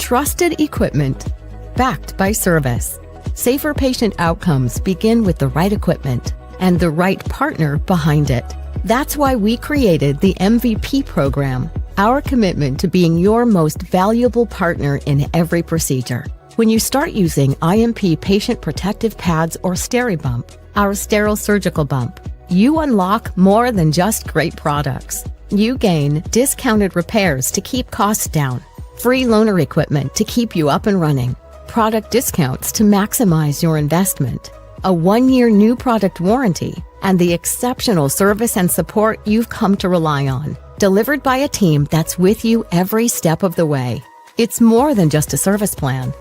Trusted equipment backed by service. Safer patient outcomes begin with the right equipment and the right partner behind it. That's why we created the MVP program, our commitment to being your most valuable partner in every procedure. When you start using IMP patient protective pads or SteriBump, our sterile surgical bump, you unlock more than just great products. You gain discounted repairs to keep costs down, free loaner equipment to keep you up and running, product discounts to maximize your investment, a 1-year new product warranty, and the exceptional service and support you've come to rely on, delivered by a team that's with you every step of the way. It's more than just a service plan.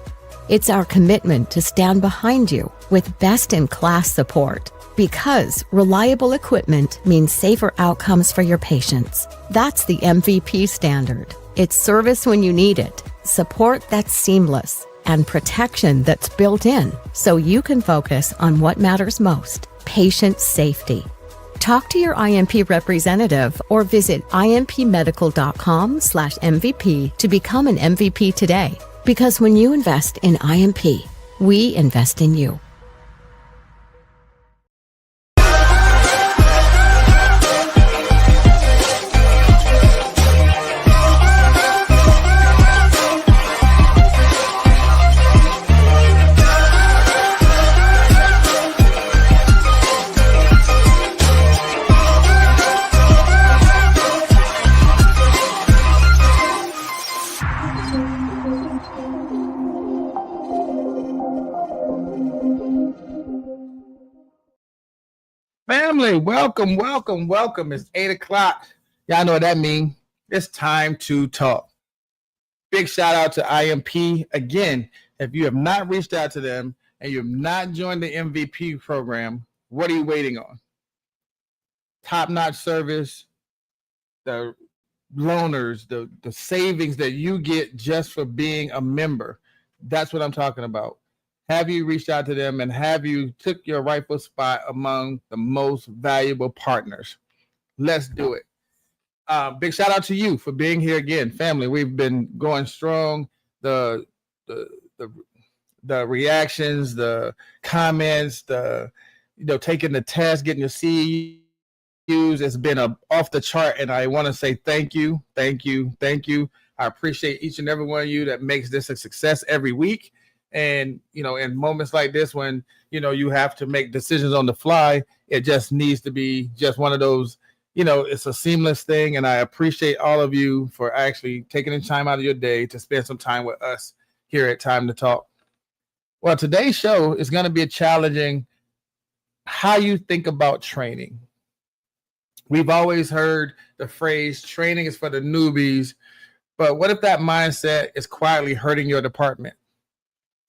It's our commitment to stand behind you with best-in-class support, because reliable equipment means safer outcomes for your patients. That's the MVP standard. It's service when you need it, support that's seamless, and protection that's built in so you can focus on what matters most, patient safety. Talk to your IMP representative or visit impmedical.com/MVP to become an MVP today. Because when you invest in IMP, we invest in you. Family, welcome. It's 8 o'clock. Y'all know what that means. It's time to talk. Big shout out to IMP. Again, if you have not reached out to them and you have not joined the MVP program, what are you waiting on? Top-notch service, the loaners, the savings that you get just for being a member. That's what I'm talking about. Have you reached out to them and have you took your rightful spot among the most valuable partners? Let's do it. Big shout out to you for being here again, family. We've been going strong. The reactions, the comments, taking the test, getting your CEUs. It's been off the chart, and I want to say thank you. I appreciate each and every one of you that makes this a success every week. And, in moments like this, when, you have to make decisions on the fly, it just needs to be just one of those, it's a seamless thing. And I appreciate all of you for actually taking the time out of your day to spend some time with us here at Time to Talk. Well, today's show is going to be challenging how you think about training. We've always heard the phrase training is for the newbies, but what if that mindset is quietly hurting your department?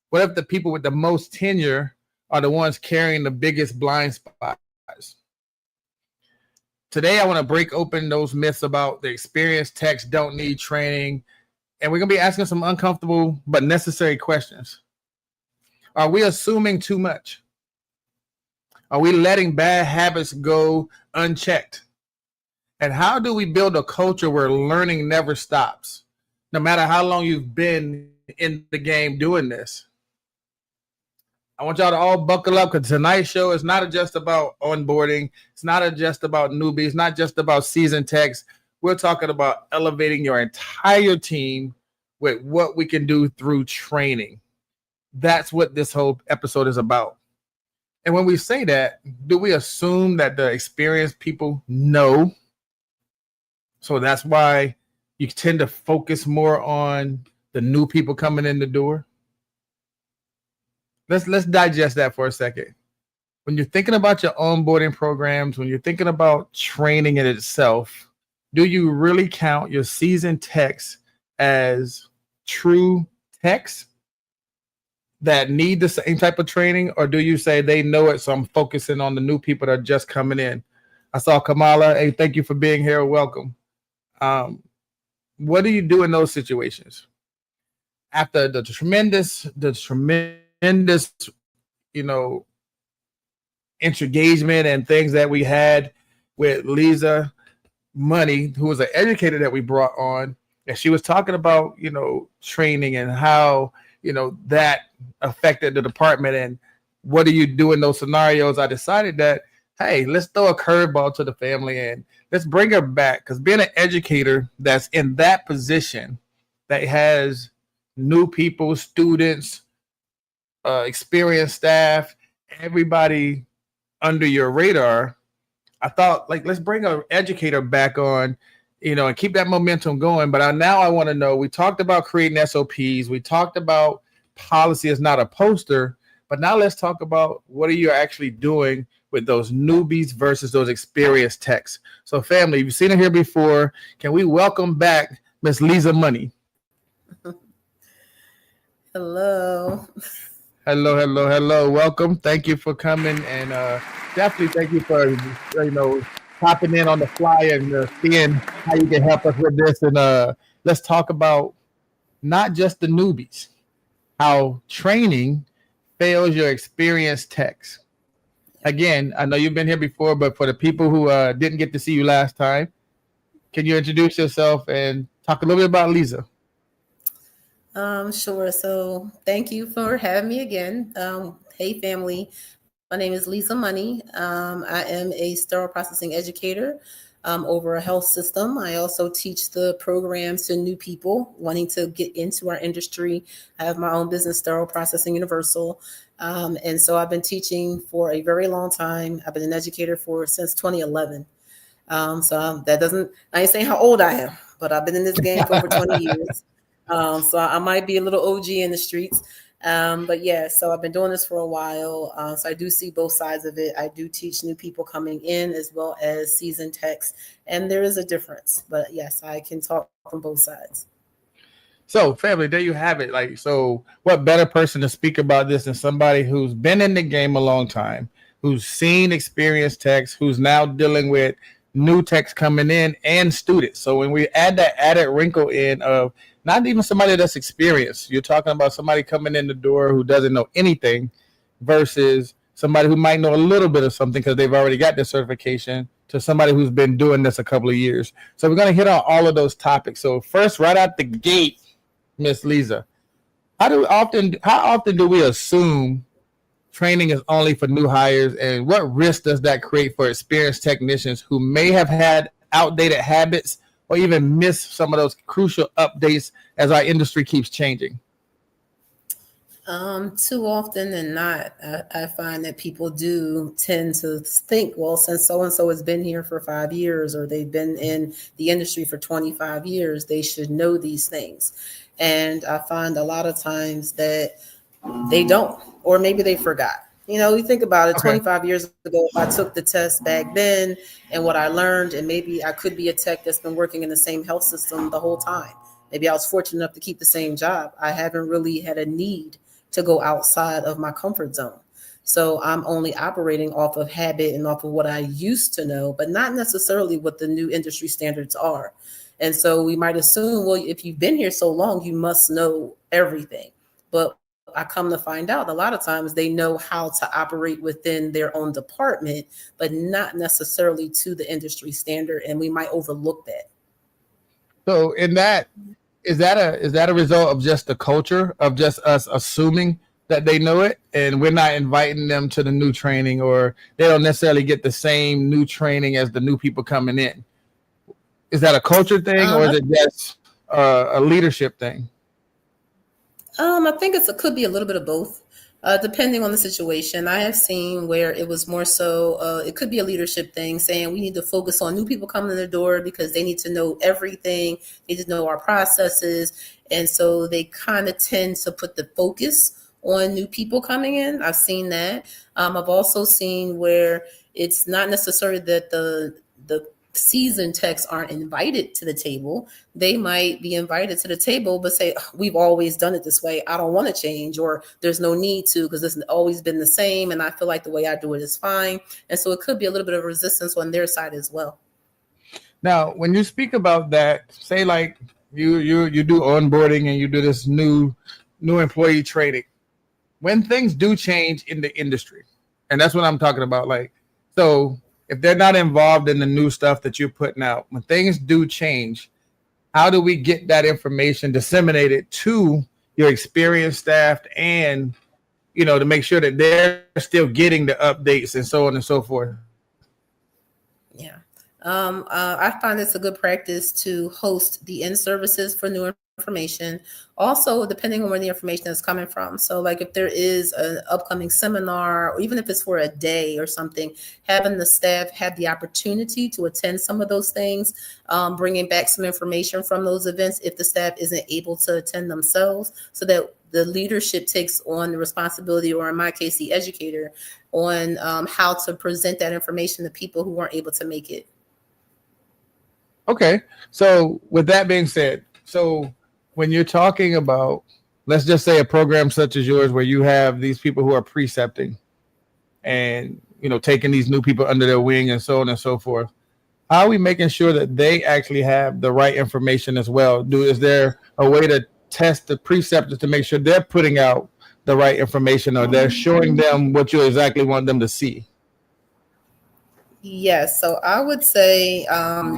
What if the people with the most tenure are the ones carrying the biggest blind spots? Today, I want to break open those myths about the experienced techs don't need training. And we're going to be asking some uncomfortable but necessary questions. Are we assuming too much? Are we letting bad habits go unchecked? And how do we build a culture where learning never stops, no matter how long you've been in the game doing this? I want y'all to all buckle up, because tonight's show is not just about onboarding. It's not just about newbies, not just about seasoned techs. We're talking about elevating your entire team with what we can do through training. That's what this whole episode is about. And when we say that, do we assume that the experienced people know? So that's why you tend to focus more on the new people coming in the door. Let's digest that for a second. When you're thinking about your onboarding programs, when you're thinking about training in itself, do you really count your seasoned techs as true techs that need the same type of training? Or do you say they know it, so I'm focusing on the new people that are just coming in? I saw Kamala. Hey, thank you for being here. Welcome. What do you do in those situations? After the tremendous, engagement and things that we had with Lisa Money, who was an educator that we brought on, And she was talking about, training and how, that affected the department and what do you do in those scenarios. I decided that, hey, let's throw a curveball to the family and let's bring her back, because being an educator that's in that position that has new people, students, experienced staff, everybody under your radar, I thought, like, let's bring an educator back on, and keep that momentum going. But now I want to know, we talked about creating SOPs. We talked about policy is not a poster, but now let's talk about what are you actually doing with those newbies versus those experienced techs. So family, you've seen it here before. Can we welcome back Miss Lisa Money? Hello. Hello. Welcome. Thank you for coming, and definitely thank you for popping in on the fly and seeing how you can help us with this. And let's talk about not just the newbies, how training fails your experienced techs. Again, I know you've been here before, but for the people who didn't get to see you last time, can you introduce yourself and talk a little bit about Lisa? Sure. So thank you for having me again. Hey, family. My name is Lisa Money. I am a sterile processing educator over a health system. I also teach the programs to new people wanting to get into our industry. I have my own business, Sterile Processing Universal. And so I've been teaching for a very long time. I've been an educator since 2011. I ain't saying how old I am, but I've been in this game for over 20 years. So I might be a little OG in the streets. But yeah, so I've been doing this for a while. So I do see both sides of it. I do teach new people coming in as well as seasoned techs. And there is a difference. But yes, I can talk from both sides. So family, there you have it. So what better person to speak about this than somebody who's been in the game a long time, who's seen experienced techs, who's now dealing with new techs coming in and students. So when we add that added wrinkle in of not even somebody that's experienced, you're talking about somebody coming in the door who doesn't know anything versus somebody who might know a little bit of something because they've already got their certification, to somebody who's been doing this a couple of years. So we're going to hit on all of those topics. So first, right out the gate, Miss Lisa, how often do we assume training is only for new hires, and what risk does that create for experienced technicians who may have had outdated habits or even miss some of those crucial updates as our industry keeps changing? Too often than not, I find that people do tend to think, well, since so-and-so has been here for 5 years or they've been in the industry for 25 years, they should know these things. And I find a lot of times that they don't, or maybe they forgot. You think about it, okay. 25 years ago, I took the test back then and what I learned, and maybe I could be a tech that's been working in the same health system the whole time. Maybe I was fortunate enough to keep the same job. I haven't really had a need to go outside of my comfort zone. So I'm only operating off of habit and off of what I used to know, but not necessarily what the new industry standards are. And so we might assume, well, if you've been here so long, you must know everything. But I come to find out a lot of times they know how to operate within their own department, but not necessarily to the industry standard. And we might overlook that. So in that, is that a result of just the culture of just us assuming that they know it and we're not inviting them to the new training, or they don't necessarily get the same new training as the new people coming in? Is that a culture thing, or is it just a leadership thing? I think it could be a little bit of both, depending on the situation. I have seen where it was more so, it could be a leadership thing, saying we need to focus on new people coming in the door because they need to know everything. They need to know our processes. And so they kind of tend to put the focus on new people coming in. I've seen that. I've also seen where it's not necessarily that the seasoned techs aren't invited to the table. They might be invited to the table, but say, we've always done it this way. I don't want to change, or there's no need to because it's always been the same. And I feel like the way I do it is fine. And so it could be a little bit of resistance on their side as well. Now, when you speak about that, say like you do onboarding and you do this new employee training, when things do change in the industry, and that's what I'm talking about. So if they're not involved in the new stuff that you're putting out, when things do change, how do we get that information disseminated to your experienced staff and, to make sure that they're still getting the updates and so on and so forth? Yeah. I find it's a good practice to host the in-services for new information. Also, depending on where the information is coming from. So like if there is an upcoming seminar, or even if it's for a day or something, having the staff have the opportunity to attend some of those things, bringing back some information from those events if the staff isn't able to attend themselves, so that the leadership takes on the responsibility, or in my case, the educator, on how to present that information to people who weren't able to make it. Okay. So with that being said, so when you're talking about, let's just say a program such as yours, where you have these people who are precepting and, taking these new people under their wing and so on and so forth, how are we making sure that they actually have the right information as well? Is there a way to test the preceptors to make sure they're putting out the right information, or they're showing them what you exactly want them to see? Yes. So I would say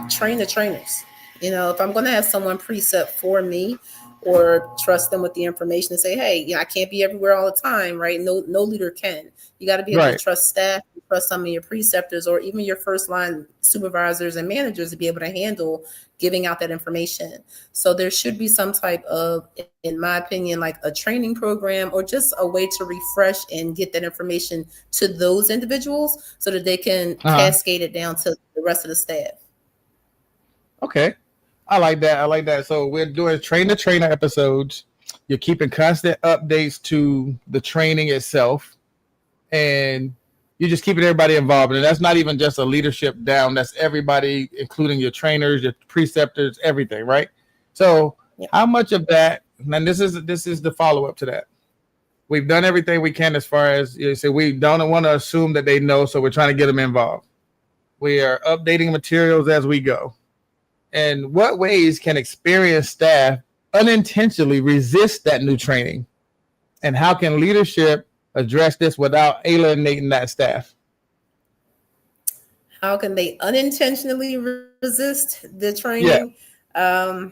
train the trainers. If I'm going to have someone precept for me, or trust them with the information and say, hey, I can't be everywhere all the time, right? No leader can. You got to be able to trust staff, trust some of your preceptors, or even your first line supervisors and managers to be able to handle giving out that information. So there should be some type of, in my opinion, like a training program, or just a way to refresh and get that information to those individuals so that they can cascade it down to the rest of the staff. Okay. I like that. So we're doing train the trainer episodes. You're keeping constant updates to the training itself, and you're just keeping everybody involved. And that's not even just a leadership down. That's everybody, including your trainers, your preceptors, everything, right? So how much of that, and this is the follow-up to that. We've done everything we can as far as, we don't want to assume that they know, so we're trying to get them involved. We are updating materials as we go. And what ways can experienced staff unintentionally resist that new training? And how can leadership address this without alienating that staff? How can they unintentionally resist the training? Yeah.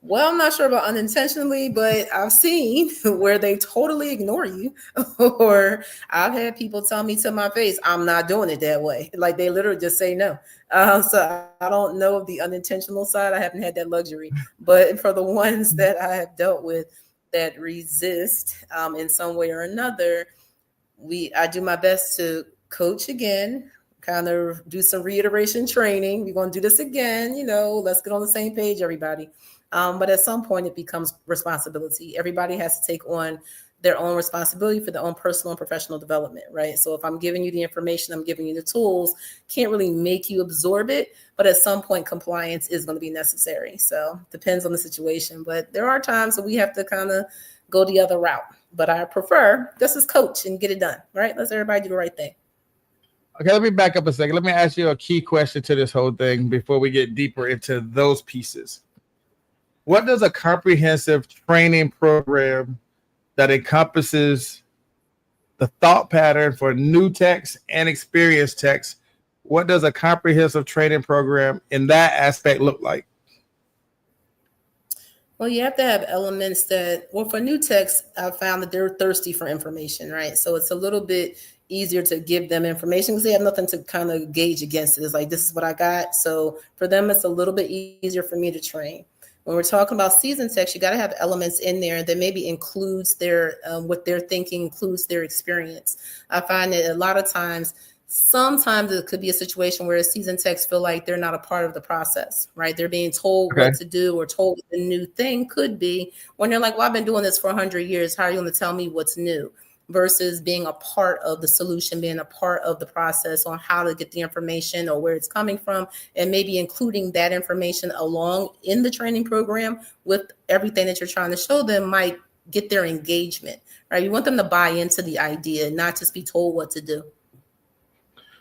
Well, I'm not sure about unintentionally, but I've seen where they totally ignore you, or I've had people tell me to my face, I'm not doing it that way. Like they literally just say no. So I don't know the unintentional side. I haven't had that luxury, but for the ones that I have dealt with that resist in some way or another, I do my best to coach again, kind of do some reiteration training. We're going to do this again. Let's get on the same page, everybody. But at some point it becomes responsibility. Everybody has to take on their own responsibility for their own personal and professional development, right? So if I'm giving you the information, I'm giving you the tools, can't really make you absorb it, but at some point compliance is going to be necessary. So depends on the situation, but there are times that we have to kind of go the other route, but I prefer just as coach and get it done, right? Let's everybody do the right thing. Okay, let me back up a second. Let me ask you a key question to this whole thing before we get deeper into those pieces. What does a comprehensive training program that encompasses the thought pattern for new techs and experienced techs, what does a comprehensive training program in that aspect look like? Well, you have to have elements that, for new techs, I've found that they're thirsty for information, right? So it's a little bit easier to give them information because they have nothing to kind of gauge against it. It's like, this is what I got. So for them, it's a little bit easier for me to train. When we're talking about seasoned techs, you got to have elements in there that maybe includes their what they're thinking, includes their experience. I find that a lot of times, sometimes it could be a situation where seasoned techs feel like they're not a part of the process, right? They're being told what to do or told what the new thing could be, when they're like, well, I've been doing this for 100 years. How are you going to tell me what's new? Versus being a part of the solution, being a part of the process on how to get the information or where it's coming from, and maybe including that information along in the training program with everything that you're trying to show them might get their engagement, right? You want them to buy into the idea, not just be told what to do.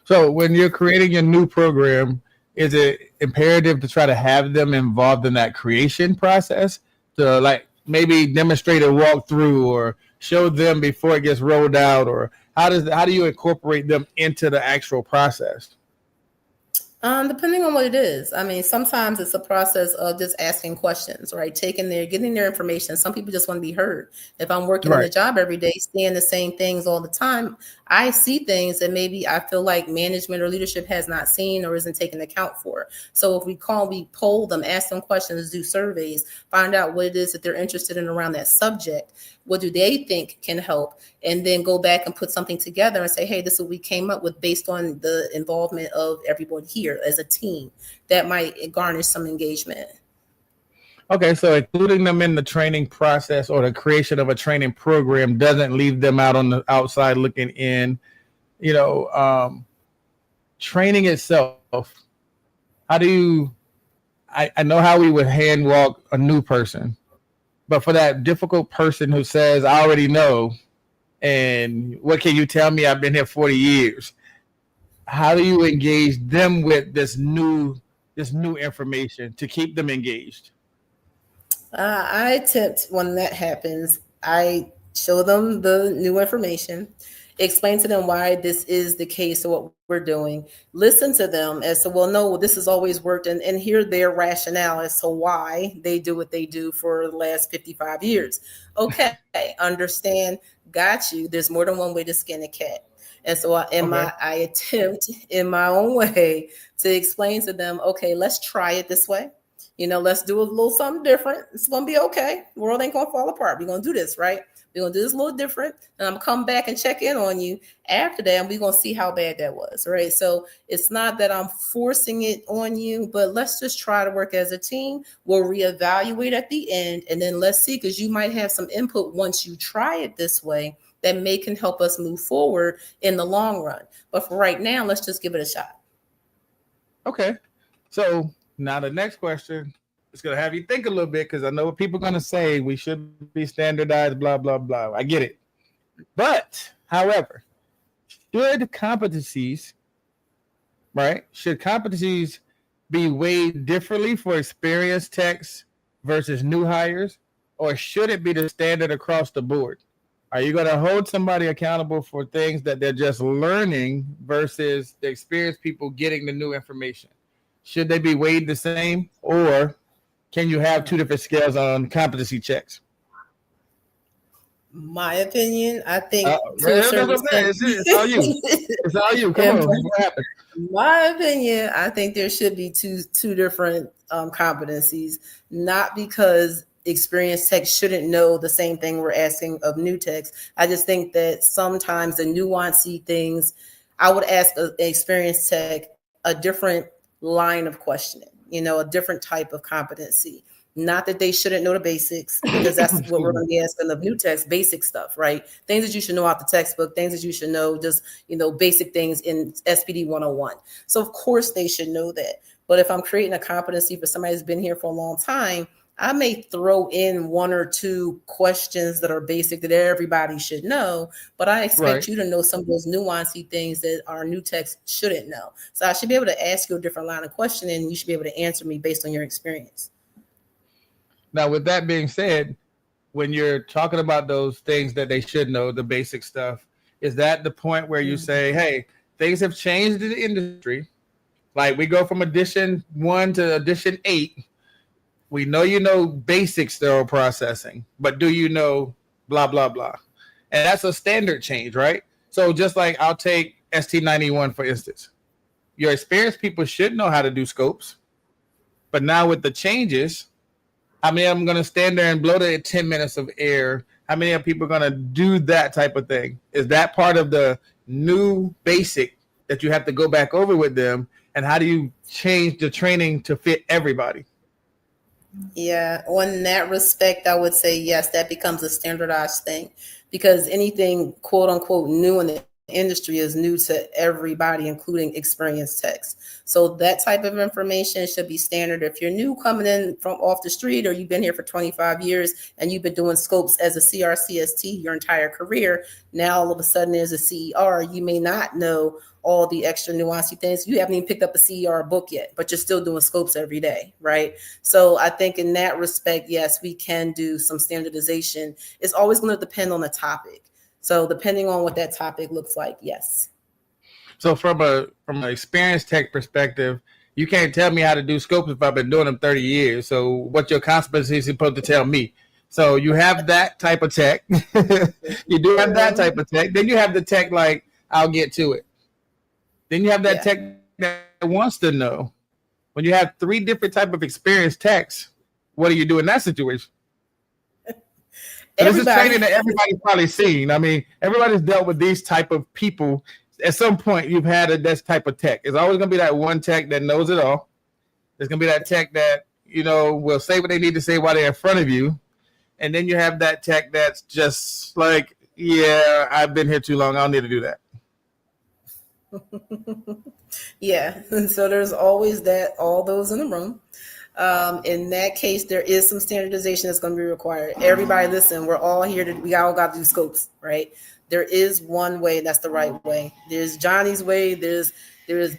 So when you're creating a new program, is it imperative to try to have them involved in that creation process to like maybe demonstrate a walkthrough or show them before it gets rolled out, or how do you incorporate them into the actual process? Depending on what it is. I mean, sometimes it's a process of just asking questions, right? Getting their information. Some people just want to be heard. If I'm working in Right. a job every day, seeing the same things all the time, I see things that maybe I feel like management or leadership has not seen or isn't taking account for. So if we poll them, ask them questions, do surveys, find out what it is that they're interested in around that subject. What do they think can help? And then go back and put something together and say, hey, this is what we came up with based on the involvement of everyone here as a team. That might garnish some engagement. Okay, so including them in the training process or the creation of a training program doesn't leave them out on the outside looking in. Training itself, how do you, I know how we would hand walk a new person, but for that difficult person who says, I already know, and what can you tell me? I've been here 40 years. How do you engage them with this new information to keep them engaged? I attempt when that happens, I show them the new information, explain to them why this is the case of what we're doing, listen to them as to, well, no, this has always worked, and hear their rationale as to why they do what they do for the last 55 years. Okay, understand, got you. There's more than one way to skin a cat. And so I attempt in my own way to explain to them, okay, let's try it this way. Let's do a little something different. It's going to be okay. The world ain't going to fall apart. We're going to do this, right? We're going to do this a little different. And I'm going to come back and check in on you after that. And we're going to see how bad that was, right? So it's not that I'm forcing it on you, but let's just try to work as a team. We'll reevaluate at the end. And then let's see, because you might have some input once you try it this way that can help us move forward in the long run. But for right now, let's just give it a shot. Okay. So now the next question is going to have you think a little bit, because I know what people are going to say. We should be standardized, blah, blah, blah. I get it. But, however, should competencies be weighed differently for experienced techs versus new hires, or should it be the standard across the board? Are you going to hold somebody accountable for things that they're just learning versus the experienced people getting the new information? Should they be weighed the same, or can you have two different scales on competency checks? My opinion, I think it's all you. It's all you. Come on. What happened? My opinion, I think there should be two different competencies, not because experienced techs shouldn't know the same thing we're asking of new techs. I just think that sometimes the nuancey things, I would ask an experienced tech a different line of questioning, a different type of competency. Not that they shouldn't know the basics, because that's what we're going to be asking of new techs, basic stuff, right? Things that you should know out the textbook, things that you should know, just, basic things in SPD 101. So of course they should know that. But if I'm creating a competency for somebody who's been here for a long time, I may throw in one or two questions that are basic that everybody should know, but I expect you to know some of those nuancey things that our new techs shouldn't know. So I should be able to ask you a different line of questioning, and you should be able to answer me based on your experience. Now, with that being said, when you're talking about those things that they should know, the basic stuff, is that the point where you say, hey, things have changed in the industry? Like we go from edition 1 to edition 8. We know basic sterile processing, but do you know blah, blah, blah? And that's a standard change, right? So just like I'll take ST91, for instance. Your experienced people should know how to do scopes. But now with the changes, how many of them are going to stand there and blow the 10 minutes of air? How many of people are going to do that type of thing? Is that part of the new basic that you have to go back over with them? And how do you change the training to fit everybody? Yeah, on that respect, I would say yes, that becomes a standardized thing, because anything quote unquote new in the industry is new to everybody, including experienced techs. So that type of information should be standard. If you're new coming in from off the street, or you've been here for 25 years and you've been doing scopes as a CRCST your entire career, now all of a sudden there's a CER, you may not know all the extra nuancey things. You haven't even picked up a CER book yet, but you're still doing scopes every day, right? So I think in that respect, yes, we can do some standardization. It's always going to depend on the topic. So depending on what that topic looks like, yes. So from an experienced tech perspective, you can't tell me how to do scopes if I've been doing them 30 years. So what your competency is supposed to tell me? So you have that type of tech. You do have that type of tech. Then you have the tech like, I'll get to it. Then you have that tech that wants to know. When you have 3 different type of experienced techs, what do you do in that situation? This is training that everybody's probably seen. I mean, everybody's dealt with these type of people. At some point, you've had this type of tech. It's always going to be that one tech that knows it all. There's going to be that tech that, will say what they need to say while they're in front of you. And then you have that tech that's just like, yeah, I've been here too long. I don't need to do that. Yeah. And so there's always all those in the room. In that case, there is some standardization that's going to be required. Everybody listen, we're all here we all got to do scopes, right? There is one way, that's the right way. There's Johnny's way, there's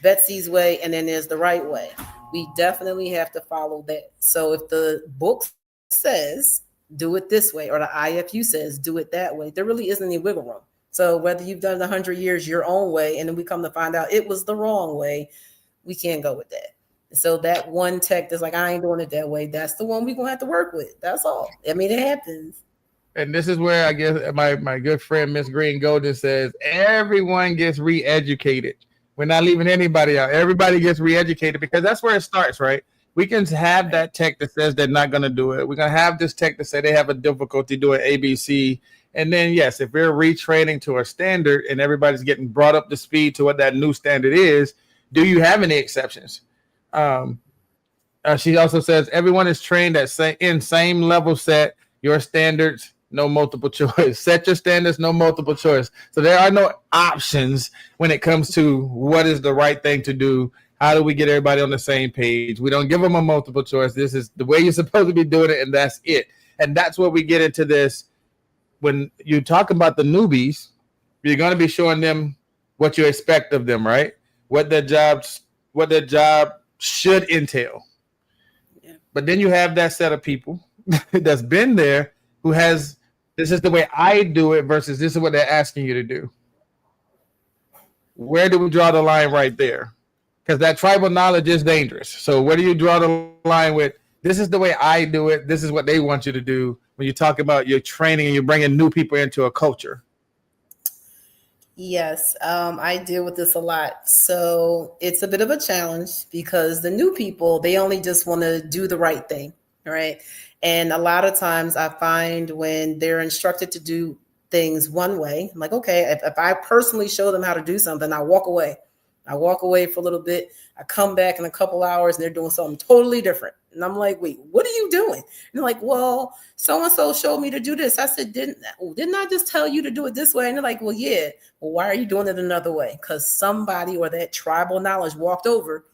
Betsy's way, and then there's the right way. We definitely have to follow that. So if the book says do it this way, or the IFU says do it that way, there really isn't any wiggle room. So whether you've done it 100 years your own way, and then we come to find out it was the wrong way, we can't go with that. So that one tech that's like, I ain't doing it that way, that's the one we're going to have to work with. That's all. I mean, it happens. And this is where I guess my good friend, Miss Green Golden, says everyone gets re-educated. We're not leaving anybody out. Everybody gets re-educated because that's where it starts, right? We can have that tech that says they're not going to do it. We're going to have this tech that say they have a difficulty doing ABC. And then, yes, if we're retraining to a standard and everybody's getting brought up to speed to what that new standard is, do you have any exceptions? She also says everyone is trained at same level set. Your standards, no multiple choice. Set your standards, no multiple choice. So there are no options when it comes to what is the right thing to do. How do we get everybody on the same page? We don't give them a multiple choice. This is the way you're supposed to be doing it, and that's it. And that's where we get into this. When you talk about the newbies, you're going to be showing them what you expect of them, right? What their job should entail. Yeah. But then you have that set of people that's been there who has, this is the way I do it versus this is what they're asking you to do. Where do we draw the line right there? Because that tribal knowledge is dangerous. So where do you draw the line with, this is the way I do it, this is what they want you to do, when you talk about your training and you're bringing new people into a culture? Yes, I deal with this a lot. So it's a bit of a challenge because the new people, they only just want to do the right thing, right? And a lot of times I find when they're instructed to do things one way, I'm like, okay, if I personally show them how to do something, I walk away. I walk away for a little bit. I come back in a couple hours and they're doing something totally different. And I'm like, wait, what are you doing? And they're like, well, so-and-so showed me to do this. I said, didn't I just tell you to do it this way? And they're like, well, yeah. Well, why are you doing it another way? Because somebody or that tribal knowledge walked over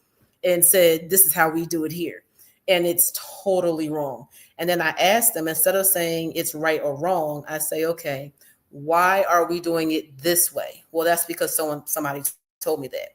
and said, this is how we do it here. And it's totally wrong. And then I asked them, instead of saying it's right or wrong, I say, okay, why are we doing it this way? Well, that's because somebody told me that.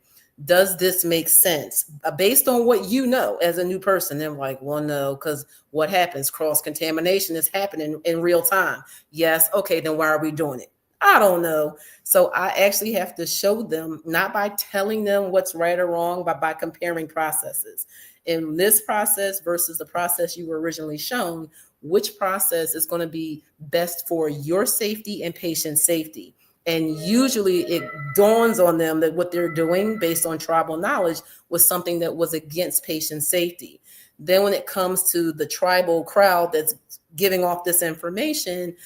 Does this make sense based on what you know as a new person? They're like, well, no, because what happens? Cross-contamination is happening in real time. Yes. Okay, then why are we doing it? I don't know. So I actually have to show them, not by telling them what's right or wrong, but by comparing processes. In this process versus the process you were originally shown, which process is going to be best for your safety and patient safety? And usually it dawns on them that what they're doing based on tribal knowledge was something that was against patient safety. Then when it comes to the tribal crowd that's giving off this information,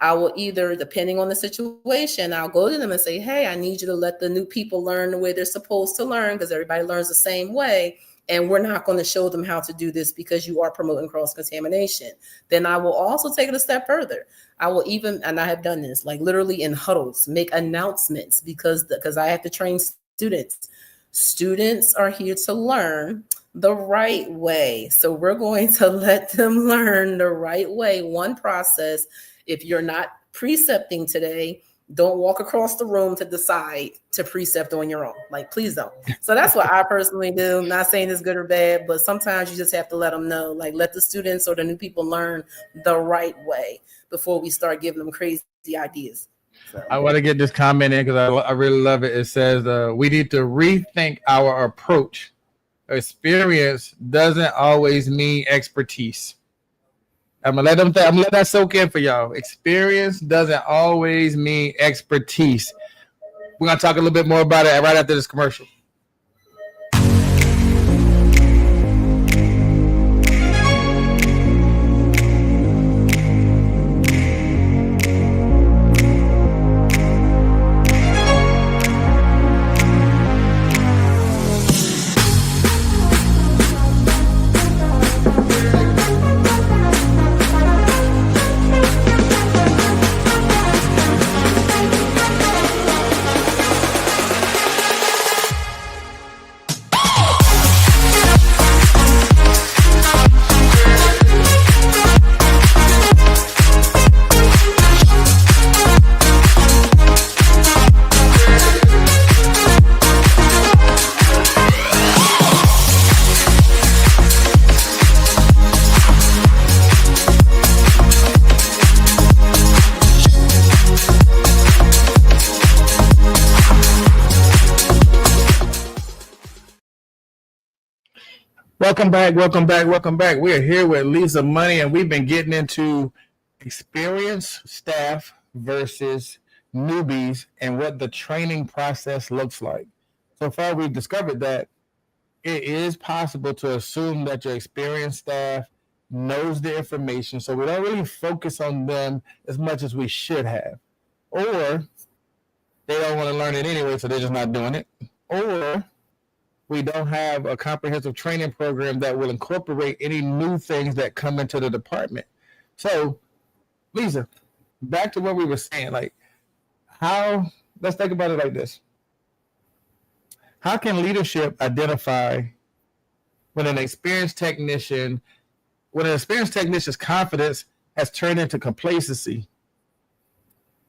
I will either, depending on the situation, I'll go to them and say, hey, I need you to let the new people learn the way they're supposed to learn because everybody learns the same way. And we're not going to show them how to do this because you are promoting cross-contamination. Then I will also take it a step further. I will even, and I have done this, like literally in huddles, make announcements because I have to train students. Students are here to learn the right way. So we're going to let them learn the right way, one process. If you're not precepting today, don't walk across the room to decide to precept on your own. Like, please don't. So that's what I personally do. I'm not saying it's good or bad, but sometimes you just have to let them know, like let the students or the new people learn the right way before we start giving them crazy ideas. So I want to get this comment in because I really love it. It says we need to rethink our approach. Experience doesn't always mean expertise. I'm gonna let that soak in for y'all. Experience doesn't always mean expertise. We're gonna talk a little bit more about it right after this commercial. Welcome back. We are here with Lisa Money, and we've been getting into experienced staff versus newbies and what the training process looks like. So far, we've discovered that it is possible to assume that your experienced staff knows the information, so we don't really focus on them as much as we should have. Or they don't want to learn it anyway, so they're just not doing it. Or we don't have a comprehensive training program that will incorporate any new things that come into the department. So, Lisa, back to what we were saying, like let's think about it like this. How can leadership identify when an experienced technician's confidence has turned into complacency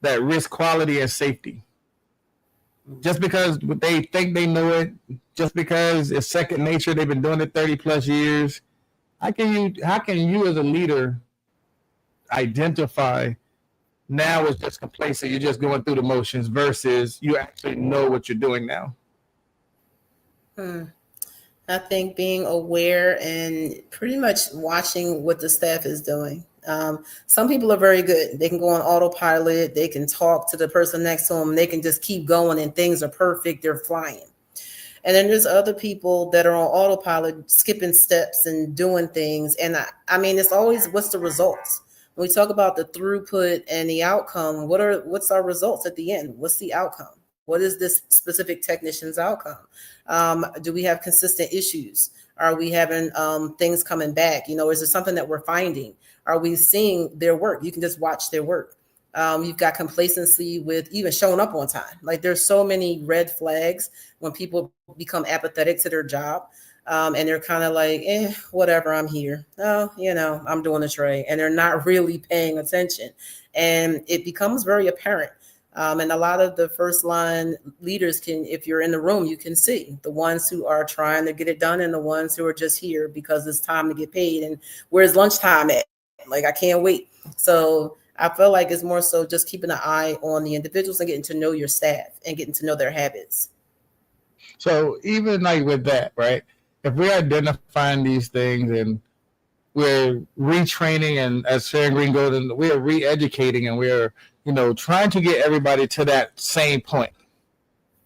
that risks quality and safety? Just because they think they know it, just because it's second nature, they've been doing it 30 plus years. How can you as a leader identify now it's just complacent, you're just going through the motions versus you actually know what you're doing now? I think being aware and pretty much watching what the staff is doing. Some people are very good. They can go on autopilot. They can talk to the person next to them. They can just keep going and things are perfect. They're flying. And then there's other people that are on autopilot, skipping steps and doing things. And I mean, it's always, what's the results? When we talk about the throughput and the outcome, what's our results at the end? What's the outcome? What is this specific technician's outcome? Do we have consistent issues? Are we having things coming back? Is there something that we're finding? Are we seeing their work? You can just watch their work. You've got complacency with even showing up on time. Like there's so many red flags when people become apathetic to their job. And they're kind of like, whatever, I'm here. Oh, I'm doing the tray. And they're not really paying attention. And it becomes very apparent. And a lot of the first line leaders if you're in the room, you can see the ones who are trying to get it done and the ones who are just here because it's time to get paid. And where's lunchtime at? Like, I can't wait. So I feel like it's more so just keeping an eye on the individuals and getting to know your staff and getting to know their habits. So even like with that, right? If we're identifying these things and we're retraining, and as Sharon Green Golden, we're re-educating and we're, trying to get everybody to that same point.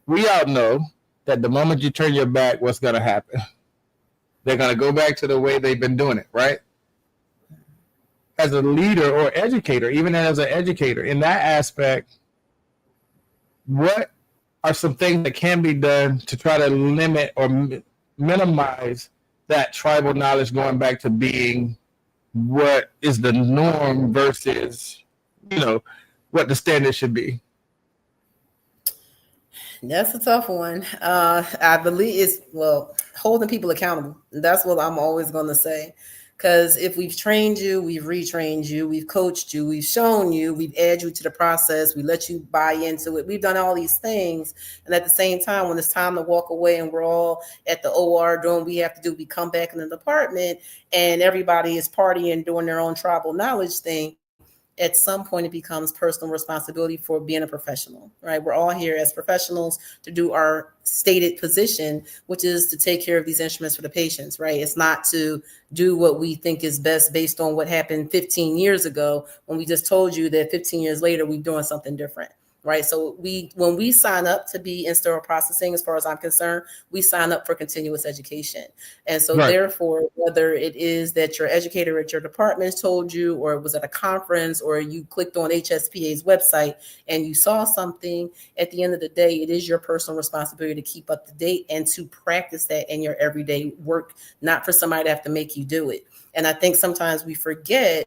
We all know that the moment you turn your back, what's going to happen? They're going to go back to the way they've been doing it, right? As a leader or educator, even as an educator, in that aspect, what are some things that can be done to try to limit or minimize that tribal knowledge going back to being what is the norm versus, what the standard should be? That's a tough one. I believe it's, holding people accountable. That's what I'm always going to say. Because if we've trained you, we've retrained you, we've coached you, we've shown you, we've added you to the process, we let you buy into it. We've done all these things. And at the same time, when it's time to walk away and we're all at the OR doing what we have to do, we come back in the department and everybody is partying, doing their own tribal knowledge thing. at some point it becomes personal responsibility for being a professional, right? We're all here as professionals to do our stated position, which is to take care of these instruments for the patients, right? It's not to do what we think is best based on what happened 15 years ago when we just told you that 15 years later we're doing something different. Right. So when we sign up to be in sterile processing, as far as I'm concerned, we sign up for continuous education. And so therefore, whether it is that your educator at your department told you, or it was at a conference, or you clicked on HSPA's website and you saw something, at the end of the day, it is your personal responsibility to keep up to date and to practice that in your everyday work, not for somebody to have to make you do it. And I think sometimes we forget,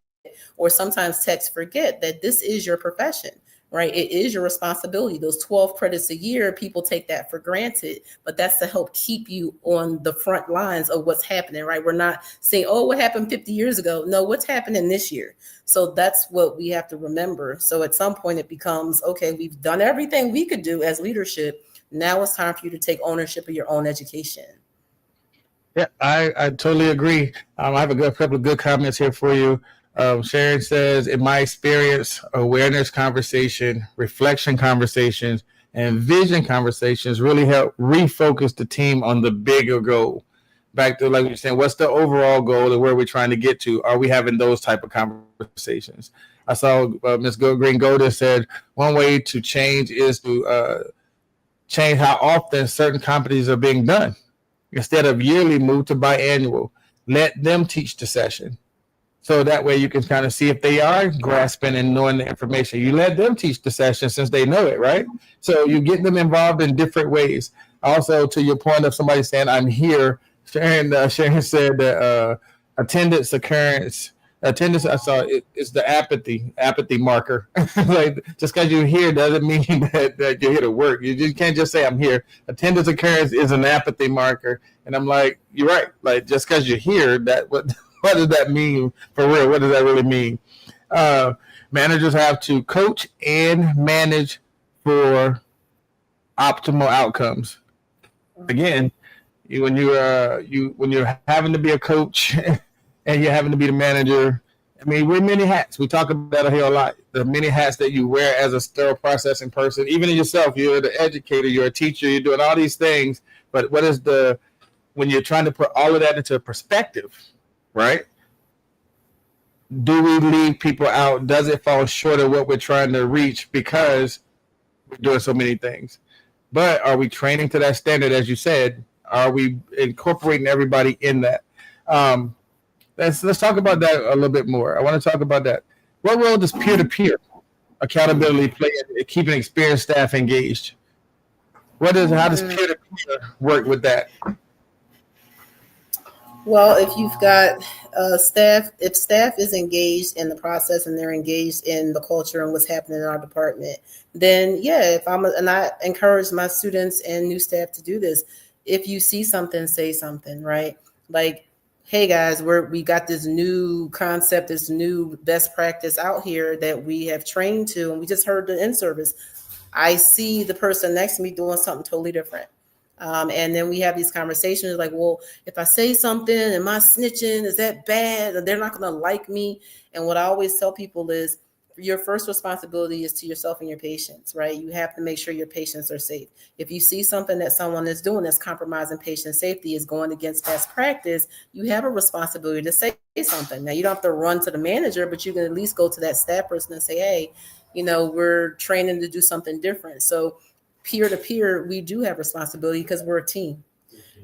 or sometimes techs forget, that this is your profession. Right. It is your responsibility. Those 12 credits a year, people take that for granted, but that's to help keep you on the front lines of what's happening. Right. We're not saying, oh, what happened 50 years ago? No, what's happening this year? So that's what we have to remember. So at some point it becomes, OK, we've done everything we could do as leadership. Now it's time for you to take ownership of your own education. Yeah, I totally agree. I have a couple of good comments here for you. Sharon says, in my experience, awareness conversation, reflection conversations, and vision conversations really help refocus the team on the bigger goal. Back to, like you're saying, what's the overall goal and where we're trying to get to? Are we having those type of conversations? I saw Ms. Green Golden said one way to change is to change how often certain companies are being done. Instead of yearly, move to biannual. Let them teach the session. So that way you can kind of see if they are grasping and knowing the information. You let them teach the session since they know it, right? So you get them involved in different ways. Also, to your point of somebody saying, I'm here, Sharon said that attendance, I saw it's the apathy marker. Like, just because you're here doesn't mean that you're here to work. You can't just say I'm here. Attendance occurrence is an apathy marker. And I'm like, you're right. Like, just because you're here, what does that mean for real? What does that really mean? Managers have to coach and manage for optimal outcomes. Again, when you're having to be a coach and you're having to be the manager, I mean, wear many hats. We talk about that here a lot. The many hats that you wear as a sterile processing person, even in yourself. You're the educator, you're a teacher, you're doing all these things. But when you're trying to put all of that into perspective, right? Do we leave people out? Does it fall short of what we're trying to reach because we're doing so many things? But are we training to that standard, as you said? Are we incorporating everybody in that? Let's talk about that a little bit more. I want to talk about that. What role does peer-to-peer accountability play in keeping experienced staff engaged? How does peer-to-peer work with that? Well, if you've got if staff is engaged in the process and they're engaged in the culture and what's happening in our department, then yeah, and I encourage my students and new staff to do this. If you see something, say something, right? Like, hey guys, we got this new concept, this new best practice out here that we have trained to, and we just heard the in-service. I see the person next to me doing something totally different. And then we have these conversations like, well, if I say something, am I snitching? Is that bad? They're not going to like me. And what I always tell people is your first responsibility is to yourself and your patients, right? You have to make sure your patients are safe. If you see something that someone is doing that's compromising patient safety, is going against best practice, you have a responsibility to say something. Now, you don't have to run to the manager, but you can at least go to that staff person and say, hey, we're training to do something different. So peer-to-peer, we do have responsibility because we're a team.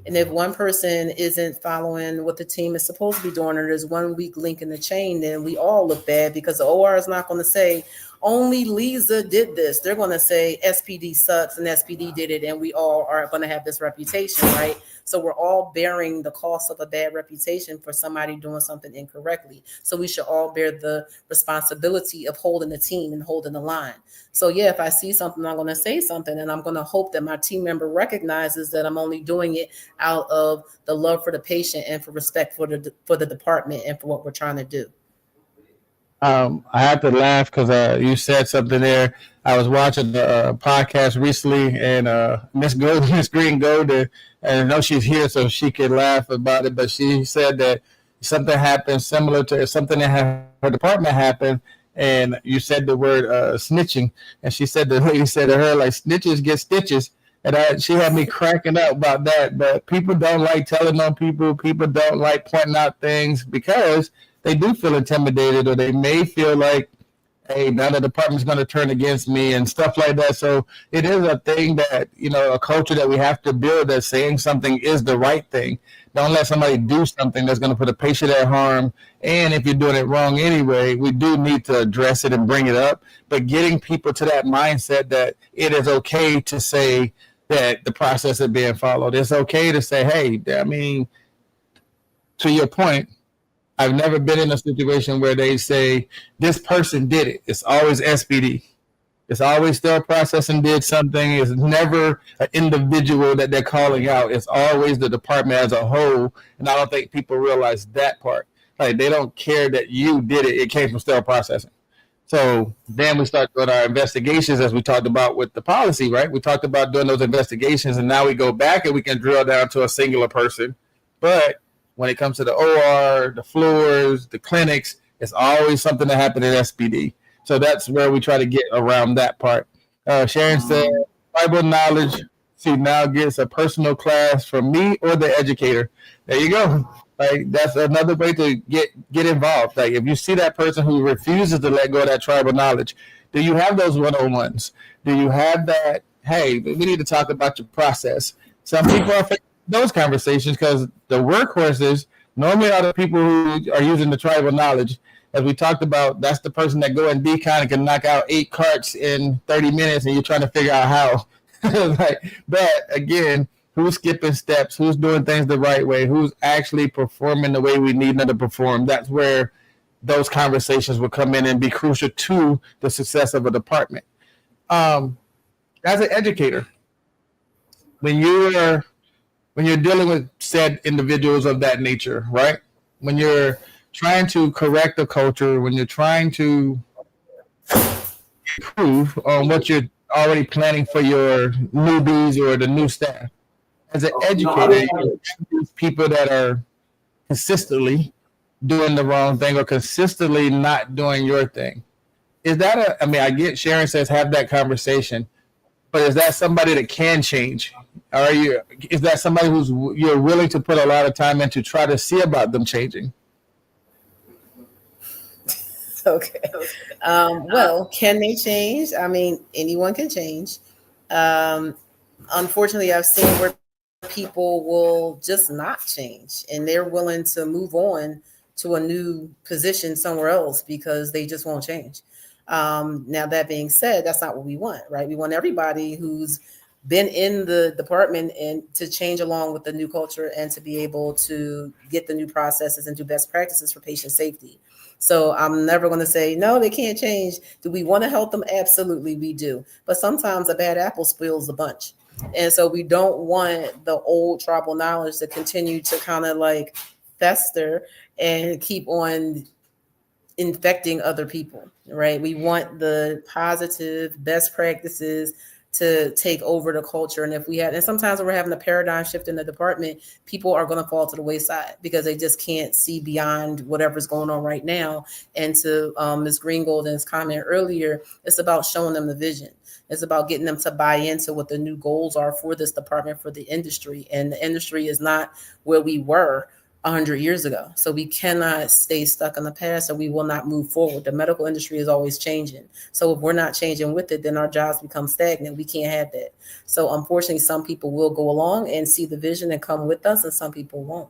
And if one person isn't following what the team is supposed to be doing, or there's one weak link in the chain, then we all look bad, because the OR is not going to say, only Lisa did this. They're going to say SPD sucks and SPD did it, and we all are going to have this reputation, right? So we're all bearing the cost of a bad reputation for somebody doing something incorrectly. So we should all bear the responsibility of holding the team and holding the line. So yeah, if I see something, I'm going to say something, and I'm going to hope that my team member recognizes that I'm only doing it out of the love for the patient and for respect for the department and for what we're trying to do. I have to laugh because you said something there. I was watching the podcast recently, and Miss Green Golden, and I know she's here so she could laugh about it, but she said that something happened similar to something that her department happened, and you said the word snitching, and she said the lady said to her like snitches get stitches, and she had me cracking up about that. But people don't like telling on people. People don't like pointing out things because they do feel intimidated, or they may feel like, hey, now the department's going to turn against me and stuff like that. So it is a thing that, a culture that we have to build, that saying something is the right thing. Don't let somebody do something that's going to put a patient at harm. And if you're doing it wrong anyway, we do need to address it and bring it up. But getting people to that mindset that it is okay to say that the process is being followed. It's okay to say, hey, I mean, to your point, I've never been in a situation where they say this person did it. It's always SPD. It's always sterile processing did something. It's never an individual that they're calling out. It's always the department as a whole. And I don't think people realize that part. Like, they don't care that you did it. It came from sterile processing. So then we start doing our investigations, as we talked about with the policy, right? We talked about doing those investigations, and now we go back and we can drill down to a singular person. But when it comes to the OR, the floors, the clinics, it's always something that happened in SPD. So that's where we try to get around that part. Sharon said, tribal knowledge, she now gets a personal class from me or the educator. There you go. Like, that's another way to get involved. Like, if you see that person who refuses to let go of that tribal knowledge, do you have those one-on-ones? Do you have that, hey, we need to talk about your process? Some people are those conversations because the workhorses normally are the people who are using the tribal knowledge. As we talked about, that's the person that go in decon and can knock out 8 carts in 30 minutes, and you're trying to figure out how. But again, who's skipping steps? Who's doing things the right way? Who's actually performing the way we need them to perform? That's where those conversations will come in and be crucial to the success of a department. As an educator, when you're dealing with said individuals of that nature, right? When you're trying to correct the culture, when you're trying to improve on what you're already planning for your newbies or the new staff, as an educator, you have people that are consistently doing the wrong thing or consistently not doing your thing. Is that I get Sharon says have that conversation, but is that somebody that can change? Is that somebody you're willing to put a lot of time in to try to see about them changing? Okay. Well, can they change? I mean, anyone can change. Unfortunately, I've seen where people will just not change and they're willing to move on to a new position somewhere else because they just won't change. Now, that being said, that's not what we want, right? We want everybody who's been in the department and to change along with the new culture and to be able to get the new processes and do best practices for patient safety. So I'm never going to say, no, they can't change. Do we want to help them? Absolutely, we do. But sometimes a bad apple spoils the bunch. And so we don't want the old tribal knowledge to continue to kind of like fester and keep on infecting other people, right? We want the positive best practices to take over the culture. And sometimes when we're having a paradigm shift in the department, people are going to fall to the wayside because they just can't see beyond whatever's going on right now. And to Ms. Greengold's comment earlier, it's about showing them the vision. It's about getting them to buy into what the new goals are for this department, for the industry. And the industry is not where we were 100 years ago. So we cannot stay stuck in the past, or we will not move forward. The medical industry is always changing. So if we're not changing with it, then our jobs become stagnant. We can't have that. So unfortunately, some people will go along and see the vision and come with us, and some people won't.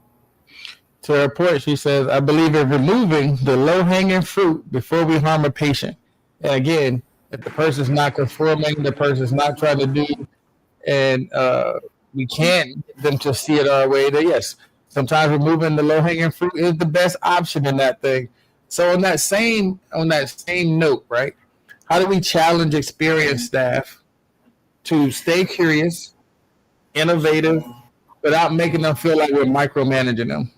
To her point, she says, I believe in removing the low-hanging fruit before we harm a patient. And again, if the person's not conforming, the person's not trying to do, and we can't get them to see it our way, then yes, sometimes removing the low-hanging fruit is the best option in that thing. So on that same note, right, how do we challenge experienced staff to stay curious, innovative, without making them feel like we're micromanaging them?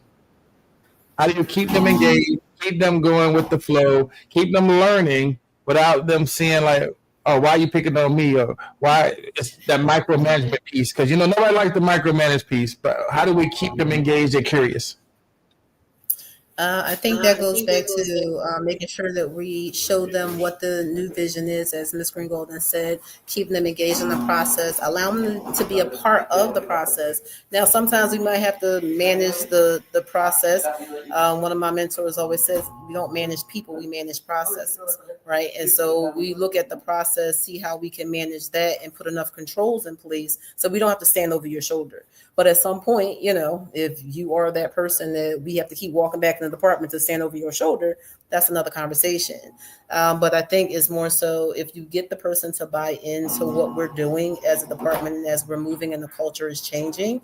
How do you keep them engaged, keep them going with the flow, keep them learning without them seeing like, oh, why are you picking on me? Or why it's that micromanagement piece? Because, nobody likes the micromanage piece, but how do we keep them engaged and curious? I think that goes back to making sure that we show them what the new vision is, as Ms. Green Golden said, keeping them engaged in the process, allow them to be a part of the process. Now, sometimes we might have to manage the process. One of my mentors always says, we don't manage people, we manage processes, right? And so we look at the process, see how we can manage that and put enough controls in place so we don't have to stand over your shoulder. But at some point, if you are that person that we have to keep walking back in the department to stand over your shoulder, that's another conversation. But I think it's more so if you get the person to buy into what we're doing as a department and as we're moving and the culture is changing,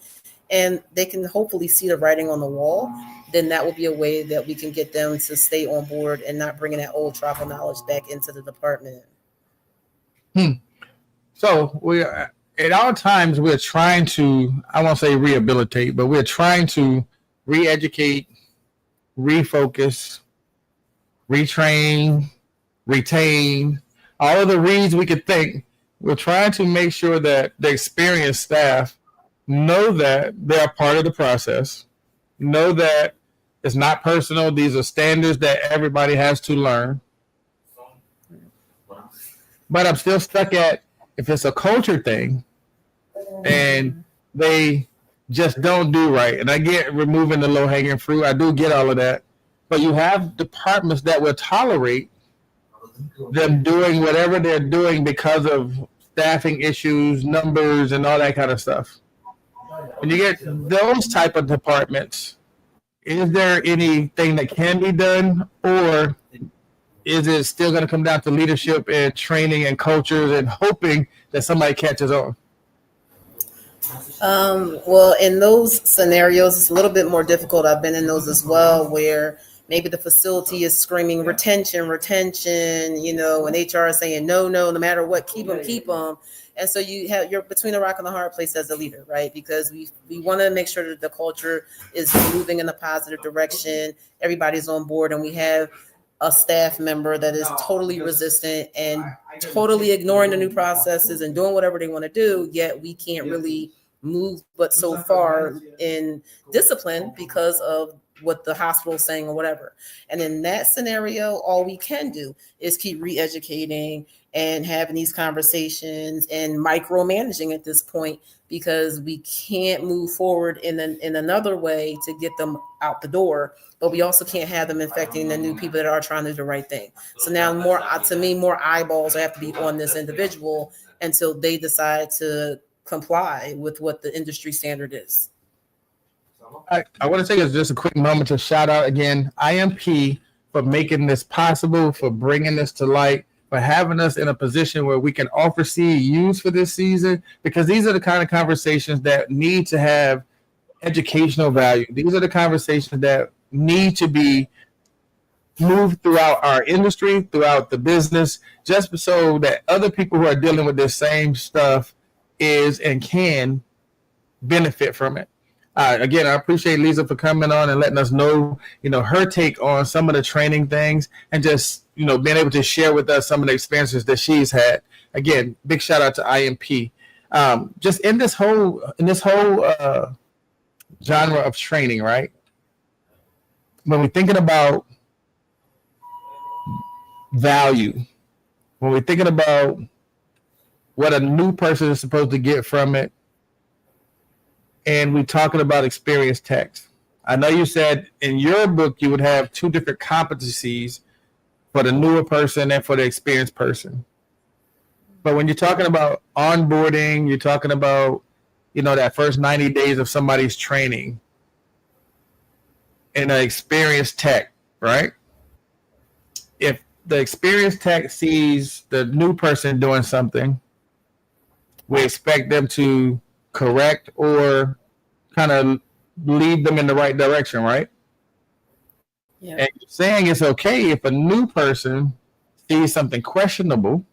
and they can hopefully see the writing on the wall, then that will be a way that we can get them to stay on board and not bringing that old tribal knowledge back into the department. So we are. At all times, we're trying to, I won't say rehabilitate, but we're trying to re-educate, refocus, retrain, retain, all of the reads we could think. We're trying to make sure that the experienced staff know that they're part of the process, know that it's not personal. These are standards that everybody has to learn. But I'm still stuck at, if it's a culture thing, and they just don't do right. And I get removing the low-hanging fruit. I do get all of that. But you have departments that will tolerate them doing whatever they're doing because of staffing issues, numbers, and all that kind of stuff. When you get those type of departments, is there anything that can be done, or is it still going to come down to leadership and training and cultures and hoping that somebody catches on? Well, in those scenarios, it's a little bit more difficult. I've been in those as well, where maybe the facility is screaming retention, and HR is saying, no, no matter what, keep them. And so you're between a rock and a hard place as a leader, right? Because we want to make sure that the culture is moving in a positive direction. Everybody's on board, and we have a staff member that is totally resistant and totally ignoring the new processes and doing whatever they want to do, yet we can't really move but so far in discipline because of what the hospital is saying or whatever. And in that scenario, all we can do is keep re-educating and having these conversations and micromanaging at this point, because we can't move forward in another way to get them out the door, but we also can't have them infecting the new people that are trying to do the right thing. So now more eyeballs have to be on this individual until they decide to comply with what the industry standard is. I want to take just a quick moment to shout out again IMP for making this possible, for bringing this to light, for having us in a position where we can offer CEUs for this season, because these are the kind of conversations that need to have educational value. These are the conversations that need to be moved throughout our industry, throughout the business, just so that other people who are dealing with this same stuff is and can benefit from it. Again, I appreciate Lisa for coming on and letting us know, her take on some of the training things, and just, being able to share with us some of the experiences that she's had. Again, big shout out to IMP. Just in this whole genre of training, right? When we're thinking about value, when we're thinking about what a new person is supposed to get from it, and we're talking about experienced techs. I know you said in your book you would have two different competencies for the newer person and for the experienced person. But when you're talking about onboarding, you're talking about, that first 90 days of somebody's training and an experienced tech, right? If the experienced tech sees the new person doing something, we expect them to correct or kind of lead them in the right direction, right? Yeah. And you're saying it's okay if a new person sees something questionable,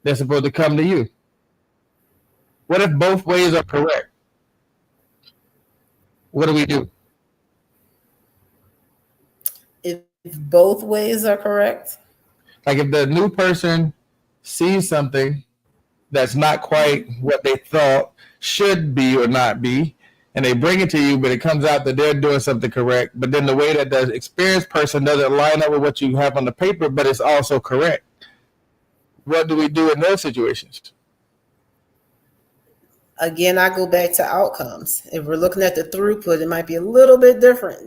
they're supposed to come to you. What if both ways are correct? What do we do? If both ways are correct? Like if the new person sees something that's not quite what they thought should be or not be, and they bring it to you, but it comes out that they're doing something correct. But then the way that the experienced person doesn't line up with what you have on the paper, but it's also correct. What do we do in those situations? Again, I go back to outcomes. If we're looking at the throughput, it might be a little bit different.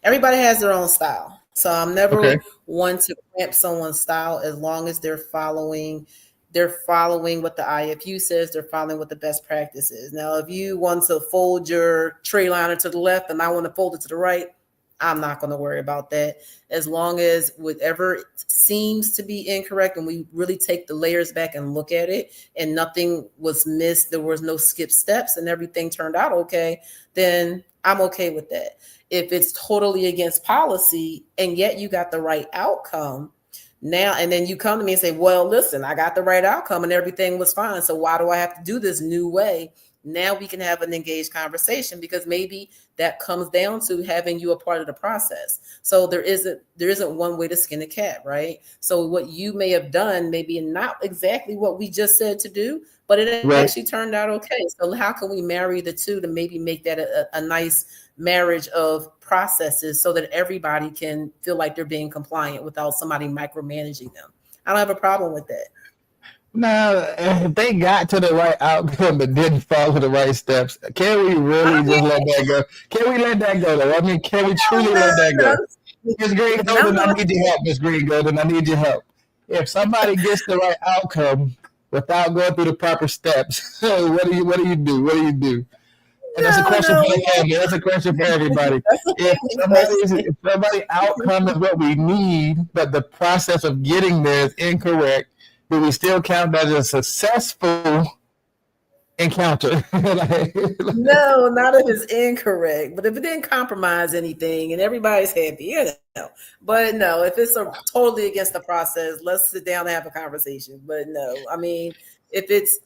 Everybody has their own style. So I'm never one to cramp someone's style as long as they're following what the IFU says, they're following what the best practice is. Now, if you want to fold your tray liner to the left and I want to fold it to the right, I'm not going to worry about that. As long as whatever seems to be incorrect and we really take the layers back and look at it and nothing was missed, there was no skip steps and everything turned out okay, then I'm okay with that. If it's totally against policy and yet you got the right outcome, now, and then you come to me and say, well, listen, I got the right outcome and everything was fine. So why do I have to do this new way? Now we can have an engaged conversation because maybe that comes down to having you a part of the process. So there isn't one way to skin a cat, right? So what you may have done, maybe not exactly what we just said to do, but it actually turned out okay. So how can we marry the two to maybe make that a nice marriage of processes so that everybody can feel like they're being compliant without somebody micromanaging them? I don't have a problem with that. Now, if they got to the right outcome but didn't follow the right steps, can we really just let that go? Can we let that go, though? I mean, can we truly let that go? Miss Green Golden, I need your help, Miss Green Golden. I need your help. If somebody gets the right outcome without going through the proper steps, what do you do? And that's a question for the family. That's a question for everybody. If somebody's outcome is what we need, but the process of getting there is incorrect, do we still count that as a successful encounter? No, not if it's incorrect, but if it didn't compromise anything and everybody's happy, But no, if it's totally against the process, let's sit down and have a conversation. But no, I mean, if it's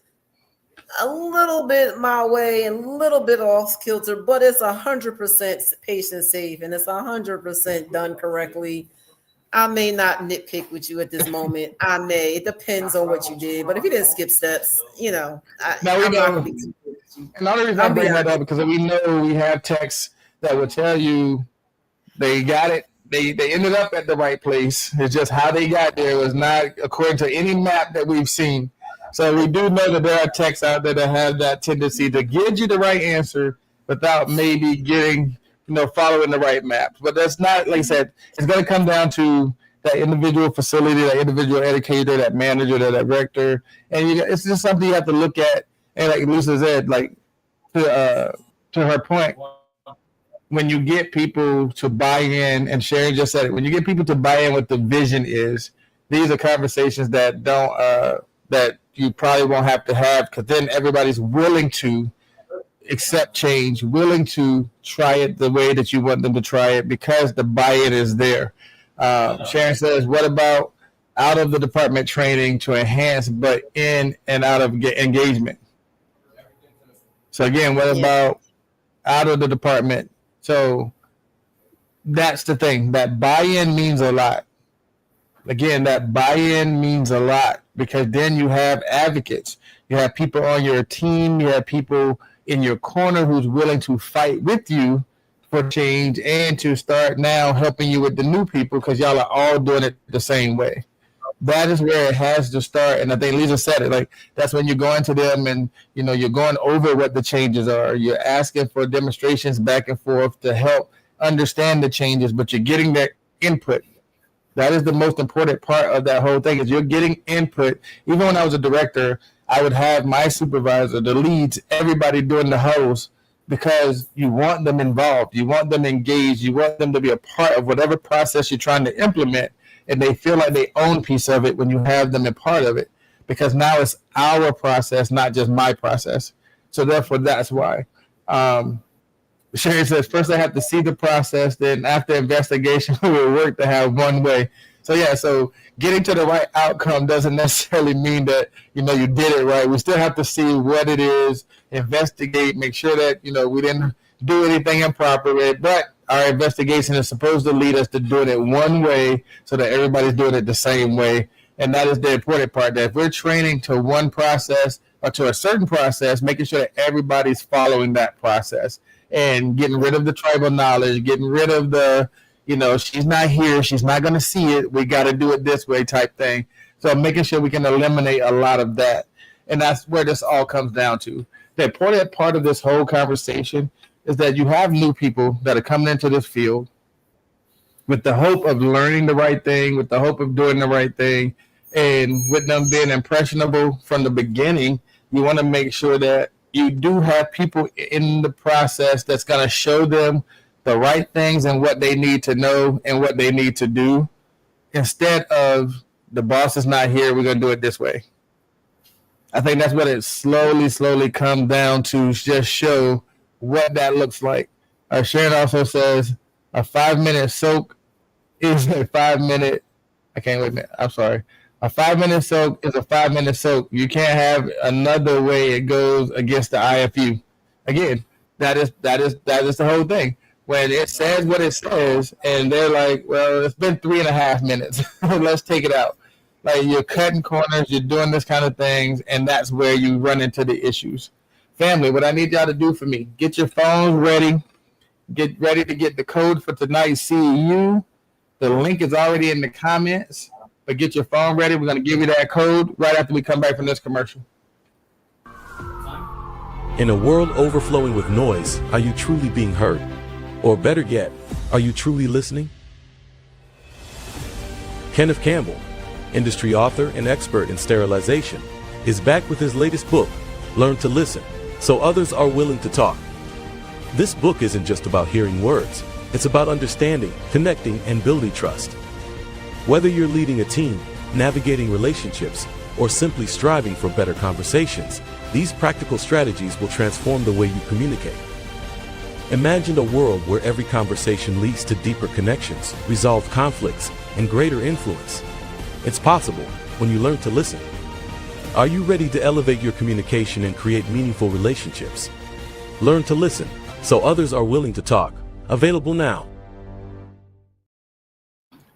a little bit my way and a little bit off kilter, but it's 100% patient safe and it's 100% done correctly, I may not nitpick with you at this moment. It depends on what you did. But if you didn't skip steps, I'm not going to be too good with you. And the only reason I bring that up because we know we have texts that will tell you they got it. They ended up at the right place. It's just how they got there was not according to any map that we've seen. So we do know that there are texts out there that have that tendency to give you the right answer without maybe getting following the right maps. But that's not, like I said, it's going to come down to that individual facility, that individual educator, that manager, that director. And it's just something you have to look at. And like Lisa said, like to her point, when you get people to buy in, and Sharon just said it, when you get people to buy in what the vision is, these are conversations that that you probably won't have to have because then everybody's willing to accept change, willing to try it the way that you want them to try it because the buy-in is there. Sharon says, what about out of the department training to enhance but in and out of engagement? So again, what about out of the department? So that's the thing. That buy-in means a lot. Again, that buy-in means a lot because then you have advocates. You have people on your team. You have people in your corner who's willing to fight with you for change and to start now helping you with the new people because y'all are all doing it the same way. That is where it has to start. And I think Lisa said it, like that's when you're going to them and, you're going over what the changes are. You're asking for demonstrations back and forth to help understand the changes, but you're getting their input. That is the most important part of that whole thing is you're getting input. Even when I was a director, I would have my supervisor, the leads, everybody doing the huddles because you want them involved. You want them engaged. You want them to be a part of whatever process you're trying to implement. And they feel like they own a piece of it when you have them a part of it because now it's our process, not just my process. So therefore, that's why. Sherry says, first I have to see the process, then after investigation, we will work to have one way. So getting to the right outcome doesn't necessarily mean that, you did it right. We still have to see what it is, investigate, make sure that, we didn't do anything improper. But our investigation is supposed to lead us to doing it one way so that everybody's doing it the same way. And that is the important part, that if we're training to one process, or to a certain process, making sure that everybody's following that process and getting rid of the tribal knowledge, getting rid of the, she's not here, she's not going to see it, we got to do it this way type thing. So making sure we can eliminate a lot of that. And that's where this all comes down to. The important part of this whole conversation is that you have new people that are coming into this field with the hope of learning the right thing, with the hope of doing the right thing, and with them being impressionable from the beginning. You want to make sure that you do have people in the process that's going to show them the right things and what they need to know and what they need to do, instead of the boss is not here, we're going to do it this way. I think that's what it slowly comes down to, just show what that looks like. Sharon also says a 5-minute soak is a 5-minute. I can't wait. I'm sorry. A 5-minute soak is a 5-minute soak. You can't have another way it goes against the IFU. Again, that is the whole thing. When it says what it says, and they're like, well, it's been 3.5 minutes. Let's take it out. Like, you're cutting corners, you're doing this kind of things, and that's where you run into the issues. Family, what I need y'all to do for me, get your phones ready. Get ready to get the code for tonight's CEU. The link is already in the comments, but get your phone ready. We're going to give you that code right after we come back from this commercial. In a world overflowing with noise, are you truly being heard? Or better yet, are you truly listening? Kenneth Campbell, industry author and expert in sterilization, is back with his latest book, Learn to Listen, so others are willing to talk. This book isn't just about hearing words. It's about understanding, connecting, and building trust. Whether you're leading a team, navigating relationships, or simply striving for better conversations, these practical strategies will transform the way you communicate. Imagine a world where every conversation leads to deeper connections, resolved conflicts, and greater influence. It's possible when you learn to listen. Are you ready to elevate your communication and create meaningful relationships? Learn to listen, so others are willing to talk. Available now.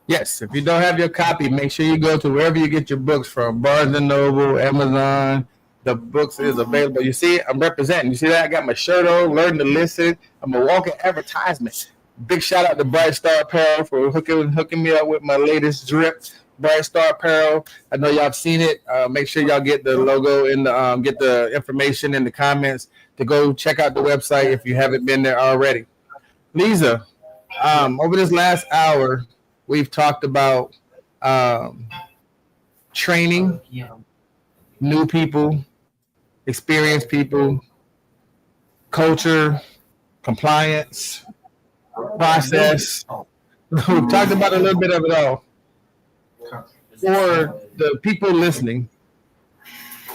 Yes, if you don't have your copy, make sure you go to wherever you get your books from. Barnes & Noble, Amazon. The books is available. You see, I'm representing. You see that? I got my shirt on, Learn to Listen. I'm a walking advertisement. Big shout out to Bright Star Apparel for hooking me up with my latest drip. Bright Star Apparel. I know y'all have seen it. Make sure y'all get the logo and get the information in the comments to go check out the website if you haven't been there already. Lisa, over this last hour, we've talked about training new people, experienced people, culture, compliance, process. We've talked about a little bit of it all. For the people listening,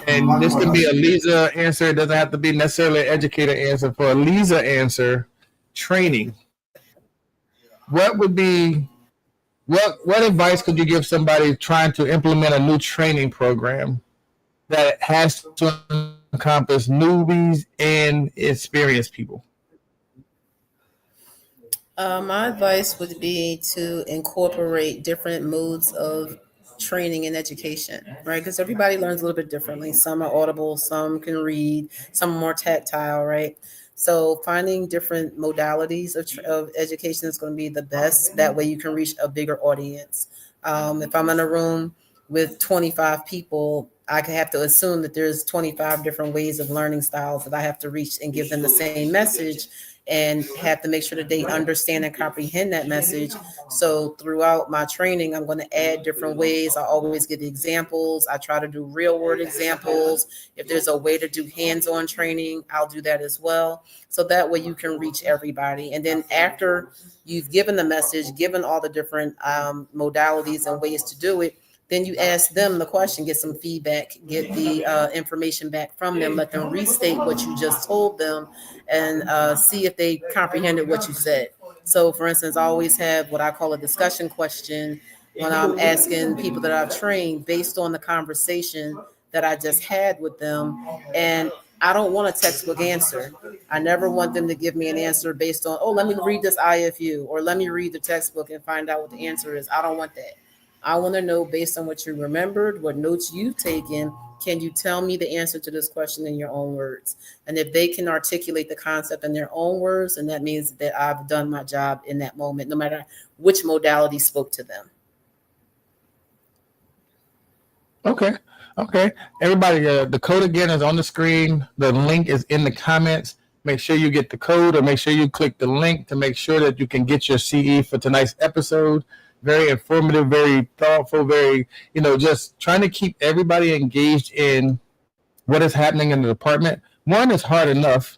and this can be a Lisa answer, it doesn't have to be necessarily an educator answer. For a Lisa answer, training, what would be what advice could you give somebody trying to implement a new training program that has to encompass newbies and experienced people? My advice would be to incorporate different modes of training and education, right? Because everybody learns a little bit differently. Some are audible, some can read, some are more tactile, right? So finding different modalities of education is going to be the best. That way you can reach a bigger audience. If I'm in a room with 25 people, I could have to assume that there's 25 different ways of learning styles that I have to reach and give them the same message, and have to make sure that they understand and comprehend that message. So throughout my training, I'm going to add different ways. I always give examples. I try to do real world examples. If there's a way to do hands-on training, I'll do that as well. So that way you can reach everybody. And then after you've given the message, given all the different modalities and ways to do it, then you ask them the question, get some feedback, get the information back from them, let them restate what you just told them, and see if they comprehended what you said. So, for instance, I always have what I call a discussion question when I'm asking people that I've trained based on the conversation that I just had with them. And I don't want a textbook answer. I never want them to give me an answer based on, oh, let me read this IFU, or let me read the textbook and find out what the answer is. I don't want that. I want to know, based on what you remembered, what notes you've taken, can you tell me the answer to this question in your own words? And if they can articulate the concept in their own words, then that means that I've done my job in that moment, no matter which modality spoke to them. Okay. Everybody, the code again is on the screen. The link is in the comments. Make sure you get the code, or make sure you click the link to make sure that you can get your CE for tonight's episode. Very informative, very thoughtful, very, just trying to keep everybody engaged in what is happening in the department. One, is hard enough.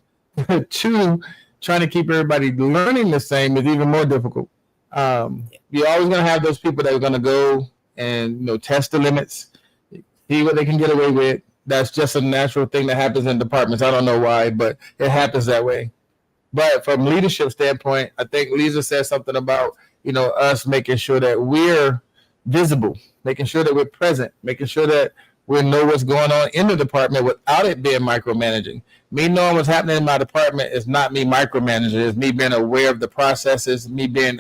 Two, trying to keep everybody learning the same is even more difficult. You're always going to have those people that are going to go and, test the limits, see what they can get away with. That's just a natural thing that happens in departments. I don't know why, but it happens that way. But from leadership standpoint, I think Lisa said something about, us making sure that we're visible, making sure that we're present, making sure that we know what's going on in the department without it being micromanaging. Me knowing what's happening in my department is not me micromanaging. It's me being aware of the processes, me being,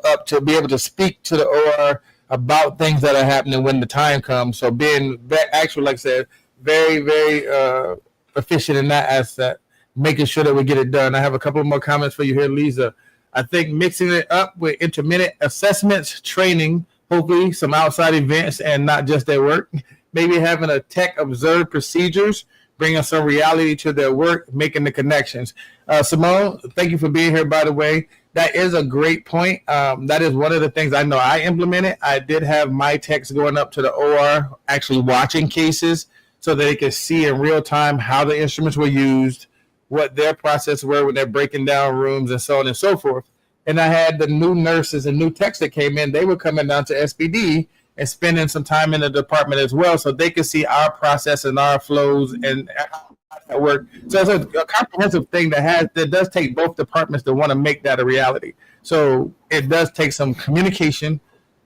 up to be able to speak to the OR about things that are happening when the time comes. So being actually, like I said, very, very efficient in that aspect, making sure that we get it done. I have a couple more comments for you here, Lisa. I think mixing it up with intermittent assessments, training, hopefully some outside events and not just at work. Maybe having a tech observe procedures, bringing some reality to their work, making the connections. Simone, thank you for being here, by the way. That is a great point. That is one of the things I know I implemented. I did have my techs going up to the OR, actually watching cases so that they could see in real time how the instruments were used, what their process were when they're breaking down rooms and so on and so forth. And I had the new nurses and new techs that came in. They were coming down to SPD and spending some time in the department as well, so they could see our process and our flows and how that work. So it's a comprehensive thing that does take both departments to want to make that a reality. So it does take some communication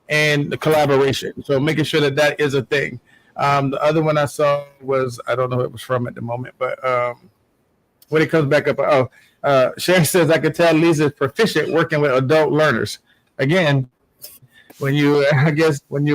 and the collaboration. So making sure that is a thing. The other one I saw was, I don't know who it was from at the moment, but when it comes back up, Sharon says, I could tell Lisa's proficient working with adult learners. Again, when you're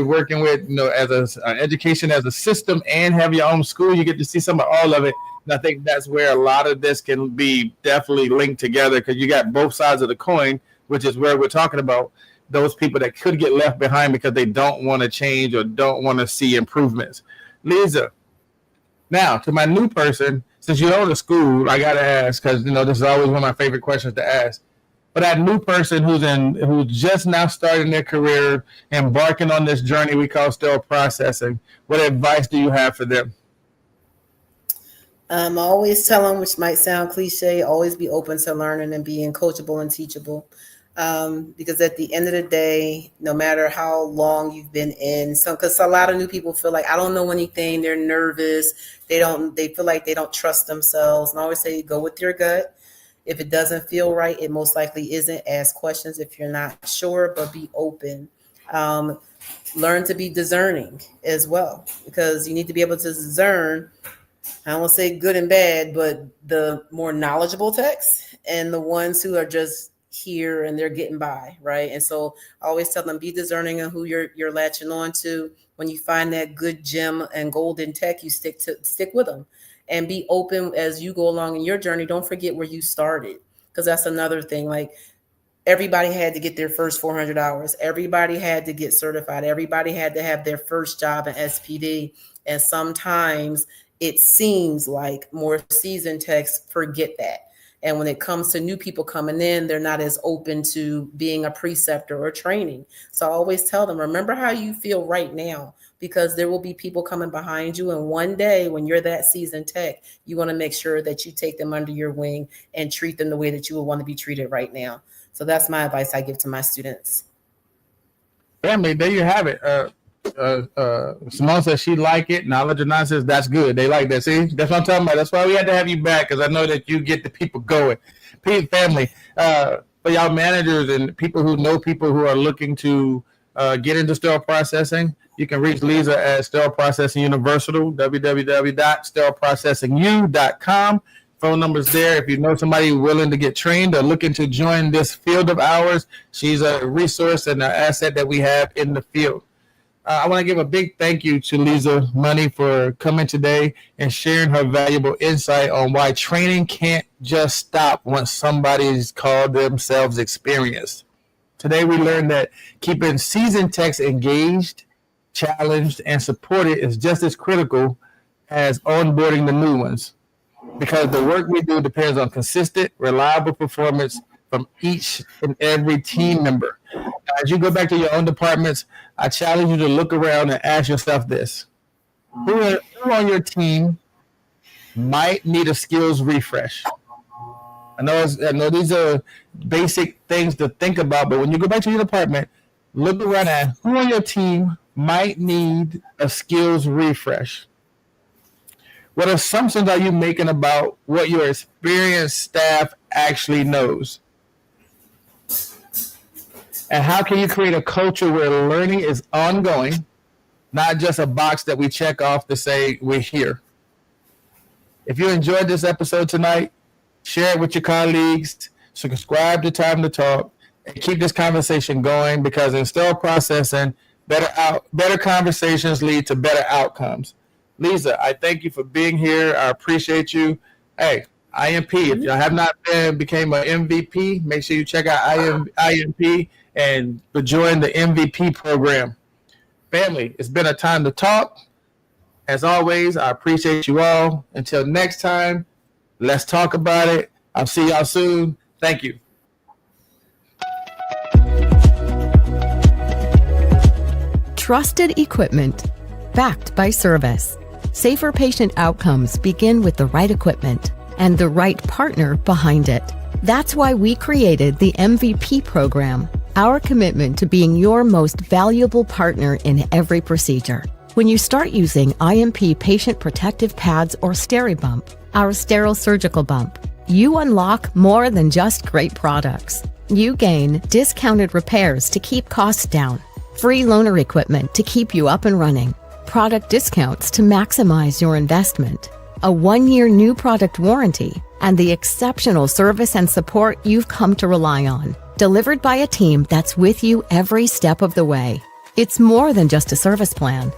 working with, as education as a system and have your own school, you get to see some of all of it. And I think that's where a lot of this can be definitely linked together, because you got both sides of the coin, which is where we're talking about those people that could get left behind because they don't want to change or don't want to see improvements. Lisa, now to my new person, since you own a school, I got to ask, because, this is always one of my favorite questions to ask. But that new person who's just now starting their career, embarking on this journey we call sterile processing, what advice do you have for them? I always tell them, which might sound cliche, always be open to learning and being coachable and teachable. Because at the end of the day, no matter how long you've been in, because a lot of new people feel like, I don't know anything, they're nervous, they feel like they don't trust themselves. And I always say, go with your gut. If it doesn't feel right, it most likely isn't. Ask questions if you're not sure, but be open. Learn to be discerning as well, because you need to be able to discern, I don't want to say good and bad, but the more knowledgeable techs and the ones who are just here and they're getting by, right? And so I always tell them, be discerning of who you're latching on to. When you find that good gem and golden tech, you stick with them. And be open as you go along in your journey. Don't forget where you started, because that's another thing. Like, everybody had to get their first 400 hours. Everybody had to get certified. Everybody had to have their first job in SPD. And sometimes it seems like more seasoned techs forget that. And when it comes to new people coming in, they're not as open to being a preceptor or training. So I always tell them, remember how you feel right now, because there will be people coming behind you. And one day when you're that seasoned tech, you want to make sure that you take them under your wing and treat them the way that you would want to be treated right now. So that's my advice I give to my students. Family, there you have it. Simone says she like it. Knowledge or nonsense, that's good. They like that. See, that's what I'm talking about. That's why we had to have you back, because I know that you get the people going. Family, for y'all managers and people who know people who are looking to get into sterile processing, you can reach Lisa at Sterile Processing Universal, www.sterileprocessingu.com. Phone number's there. If you know somebody willing to get trained or looking to join this field of ours, she's a resource and an asset that we have in the field. I want to give a big thank you to Lisa Money for coming today and sharing her valuable insight on why training can't just stop once somebody's called themselves experienced. Today we learned that keeping seasoned techs engaged, challenged, and supported is just as critical as onboarding the new ones, because the work we do depends on consistent, reliable performance from each and every team member. As you go back to your own departments, I challenge you to look around and ask yourself this. Who on your team might need a skills refresh? I know these are basic things to think about, but when you go back to your department, look around at who on your team might need a skills refresh. What assumptions are you making about what your experienced staff actually knows? And how can you create a culture where learning is ongoing, not just a box that we check off to say we're here? If you enjoyed this episode tonight, share it with your colleagues, subscribe to Time to Talk, and keep this conversation going, because in still processing, better conversations lead to better outcomes. Lisa, I thank you for being here. I appreciate you. Hey, IMP, if you have not became an MVP, make sure you check out IMP and join the MVP program. Family, it's been a time to talk. As always, I appreciate you all. Until next time, let's talk about it. I'll see y'all soon. Thank you. Trusted equipment, backed by service. Safer patient outcomes begin with the right equipment and the right partner behind it. That's why we created the MVP program, our commitment to being your most valuable partner in every procedure. When you start using IMP patient protective pads or SteriBump, our sterile surgical bump, you unlock more than just great products. You gain discounted repairs to keep costs down, free loaner equipment to keep you up and running, product discounts to maximize your investment, a 1-year new product warranty, and the exceptional service and support you've come to rely on, delivered by a team that's with you every step of the way. It's more than just a service plan.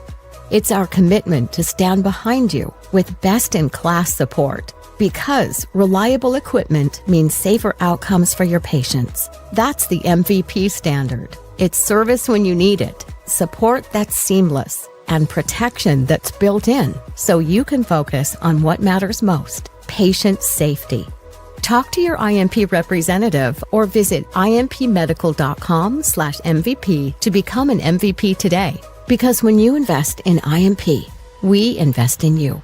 It's our commitment to stand behind you with best-in-class support, because reliable equipment means safer outcomes for your patients. That's the MVP standard. It's service when you need it, support that's seamless, and protection that's built in so you can focus on what matters most, patient safety. Talk to your IMP representative or visit impmedical.com/MVP to become an MVP today. Because when you invest in IMP, we invest in you.